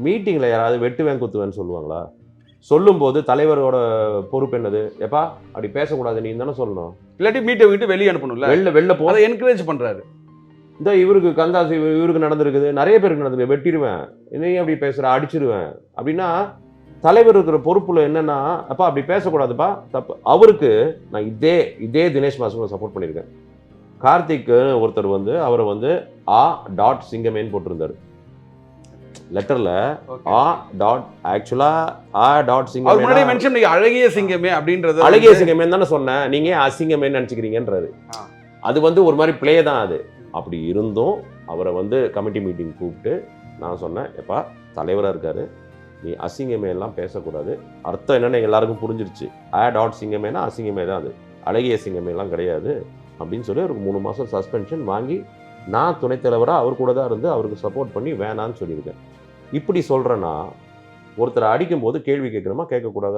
மீட்டிங்கில் யாராவது வெட்டுவேன் குத்துவேன்னு சொல்லுவாங்களா? சொல்லும்போது தலைவரோட பொறுப்பு என்னது? எப்பா அப்படி பேசக்கூடாது நீ தானே சொல்லணும். இல்லாட்டி மீட்டை விட்டு வெளியே அனுப்பணும்ல. வெளில போ. அதை என்கரேஜ் பண்றாரு. இந்த இவருக்கு கந்தாசி இவருக்கு நடந்திருக்குது, நிறைய பேருக்கு நடந்திருக்கு. வெட்டிடுவேன், நீ அப்படி பேசுற, அடிச்சிருவேன் அப்படின்னா தலைவர் இருக்கிற பொறுப்புல என்னன்னா, அப்பா அப்படி பேசக்கூடாதுப்பா தப்பு. அவருக்கு நான் இதே தினேஷ் மாஸ்டர் சப்போர்ட் பண்ணியிருக்கேன். கார்த்திக் ஒருத்தர் வந்து அவரை வந்து சிங்கமேன்னு போட்டிருந்தாரு லெட்டர்ல. ஆக்சுவலா சிங்கமே மென்ஷன் நீங்க அழகிய சிங்கமே அப்படின்றது. அழகிய சிங்கமே தானே சொன்னேன், நீங்க அசிங்கமே நினைச்சுக்கிறீங்கன்றாரு. அது வந்து ஒரு மாதிரி பிளே தான் அது. அப்படி இருந்தும் அவரை வந்து கமிட்டி மீட்டிங் கூப்பிட்டு நான் சொன்னேன், எப்பா தலைவராக இருக்காரு, நீ அசிங்கமே எல்லாம் பேசக்கூடாது. அர்த்தம் என்னன்னு எல்லாருக்கும் புரிஞ்சிருச்சு. சிங்கமேனா அசிங்கமே தான், அது அழகிய சிங்கமே எல்லாம் கிடையாது அப்படின்னு சொல்லி அவருக்கு 3 மாதம் சஸ்பென்ஷன் வாங்கி நான் துணைத் தலைவராக அவர் கூட தான் இருந்து அவருக்கு சப்போர்ட் பண்ணி வேணான்னு சொல்லியிருக்கேன். இப்படி சொல்கிறேன்னா ஒருத்தரை அடிக்கும்போது கேள்வி கேட்கணுமா கேட்கக்கூடாதா?